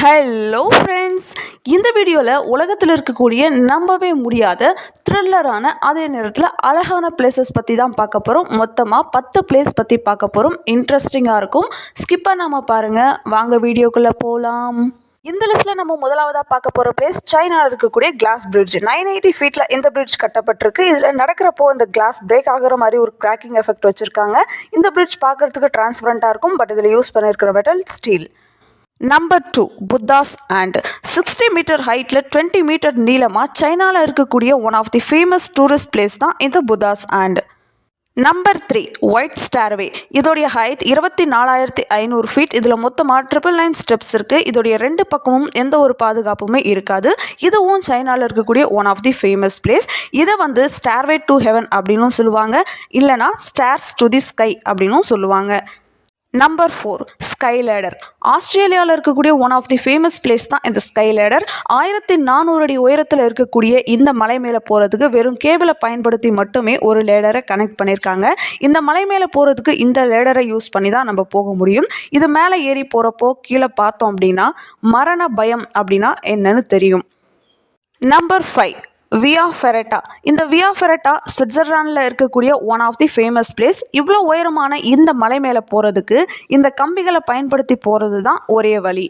Hello friends, இந்த வீடியோவில் உலகத்தில் இருக்கக்கூடிய நம்பவே முடியாத த்ரில்லரான அதே நேரத்தில் அழகான பிளேசஸ் பற்றி தான் பார்க்க போகிறோம். மொத்தமாக 10 பிளேஸ் பற்றி பார்க்க போகிறோம். இன்ட்ரெஸ்டிங்காக இருக்கும். ஸ்கிப் பண்ணாமல் பாருங்கள். வாங்க வீடியோக்குள்ளே போகலாம். இந்த லிஸ்ட்டில் நம்ம முதலாவதாக பார்க்க போகிற பிளேஸ் சைனாவில் இருக்கக்கூடிய கிளாஸ் பிரிட்ஜ். 980 ஃபீட்டில் இந்த பிரிட்ஜ் கட்டப்பட்டிருக்கு. இதில் நடக்கிறப்போ இந்த கிளாஸ் பிரேக் ஆகிற மாதிரி ஒரு கிராக்கிங் எஃபெக்ட் வச்சுருக்காங்க. இந்த பிரிட்ஜ் பார்க்குறதுக்கு டிரான்ஸ்பரண்ட்டாக இருக்கும். பட் இதில் யூஸ் பண்ணியிருக்கிற metal steel. Number 2, Buddhas and 60 metre ஹைட்டில் 20 மீட்டர் நீளமாக சைனாவில் இருக்கக்கூடிய one of the famous tourist place தான் இந்த Buddhas and. Number 3, white stairway. இதோடைய ஹைட் 24,500 ஃபீட். இதில் மொத்தமாக 999 ஸ்டெப்ஸ் இருக்குது. இதோடைய 2 பக்கமும் எந்த ஒரு பாதுகாப்புமே இருக்காது. இதுவும் சைனாவில் இருக்கக்கூடிய one of the famous place. இதை ஸ்டார்வே டு ஹெவன் அப்படின்னும் சொல்லுவாங்க, இல்லைனா ஸ்டார்ஸ் டு தி ஸ்கை அப்படின்னும் சொல்லுவாங்க. Number 4, sky ladder. ஆஸ்திரேலியாவில் இருக்கக்கூடிய one of the famous place தான் இந்த ஸ்கை லேடர். 1400 அடி உயரத்தில் இருக்கக்கூடிய இந்த மலை மேலே போகிறதுக்கு வெறும் கேபிளை பயன்படுத்தி மட்டுமே ஒரு லேடரை கனெக்ட் பண்ணியிருக்காங்க. இந்த மலை மேலே போகிறதுக்கு இந்த லேடரை யூஸ் பண்ணி தான் நம்ம போக முடியும். இது மேலே ஏறி போகிறப்போ கீழே பார்த்தோம் அப்படின்னா மரண பயம் அப்படின்னா என்னன்னு தெரியும். நம்பர் 5, வியா ஃபெரட்டா. இந்த வியா ஃபெரட்டா சுவிட்சர்லாண்டில் இருக்கக்கூடிய one of the famous place. இவ்வளோ உயரமான இந்த மலை மேலே போகிறதுக்கு இந்த கம்பிகளை பயன்படுத்தி போகிறது தான் ஒரே வழி.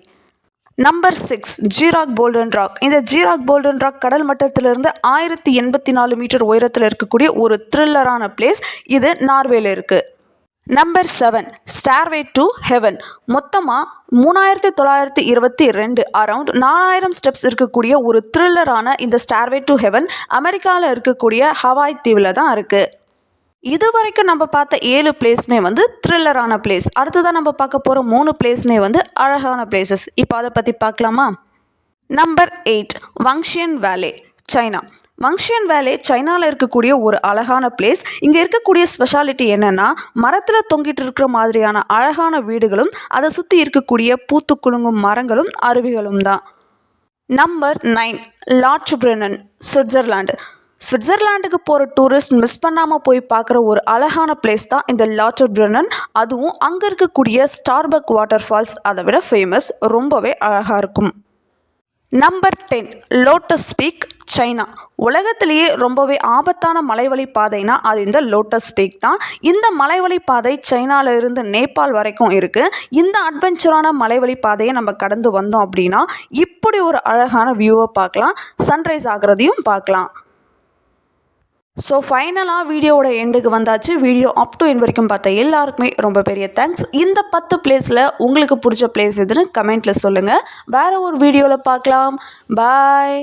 Number 6, Kjeragbolten rock. இந்த ஜீராக் போல்டன் ராக் கடல் மட்டத்திலிருந்து 1084 மீட்டர் உயரத்தில் இருக்கக்கூடிய ஒரு த்ரில்லரான பிளேஸ். இது நார்வேல இருக்குது. Number 7, stairway to heaven. மொத்தமாக 3922 அரவுண்ட் 4000 ஸ்டெப்ஸ் இருக்கக்கூடிய ஒரு த்ரில்லரான இந்த ஸ்டார்வே டு ஹெவன் அமெரிக்காவில் இருக்கக்கூடிய ஹவாய் தீவில் தான் இருக்குது. இது வரைக்கும் நம்ம பார்த்த 7 பிளேஸ்மே த்ரில்லரான பிளேஸ். அடுத்ததான் நம்ம பார்க்க போகிற 3 பிளேஸ்மே அழகான பிளேசஸ். இப்போ அதை பற்றி பார்க்கலாமா? நம்பர் 8, வங்ஷியன் வேலே, சைனா. வங்ஷியன் வேலே சைனாவில் இருக்கக்கூடிய ஒரு அழகான பிளேஸ். இங்கே இருக்கக்கூடிய ஸ்பெஷாலிட்டி என்னென்னா, மரத்தில் தொங்கிட்டு இருக்கிற மாதிரியான அழகான வீடுகளும் அதை சுற்றி இருக்கக்கூடிய பூத்து குலுங்கும் மரங்களும் அருவிகளும் தான். Number 9, Lauterbrunnen, Switzerland. சுவிட்சர்லாண்டுக்கு போகிற டூரிஸ்ட் மிஸ் பண்ணாமல் போய் பார்க்குற ஒரு அழகான பிளேஸ் தான் இந்த லார்ட் பிரெனன். அதுவும் அங்கே இருக்கக்கூடிய ஸ்டார்பக் வாட்டர் ஃபால்ஸ் அதை விட ஃபேமஸ், ரொம்பவே அழகாக இருக்கும். Number 10, lotus peak, China. உலகத்திலேயே ரொம்பவே ஆபத்தான மலைவழி பாதைனா அது இந்த லோட்டஸ் பீக் தான். இந்த மலைவழி பாதை சைனாவில் இருந்து நேபாள் வரைக்கும் இருக்குது. இந்த அட்வென்ச்சரான மலைவழி பாதையை நம்ம கடந்து வந்தோம் அப்படின்னா இப்படி ஒரு அழகான வியூவை பார்க்கலாம், சன்ரைஸ் ஆகிறதையும் பார்க்கலாம். ஸோ ஃபைனலாக வீடியோவோட எண்டுக்கு வந்தாச்சு. வீடியோ அப் டு எண்ட் வரைக்கும் பார்த்த எல்லாருக்குமே ரொம்ப பெரிய தேங்க்ஸ். இந்த 10 பிளேஸில் உங்களுக்கு பிடிச்ச பிளேஸ் எதுன்னு கமெண்ட்டில் சொல்லுங்கள். வேறு ஒரு வீடியோவில் பார்க்கலாம். பாய்.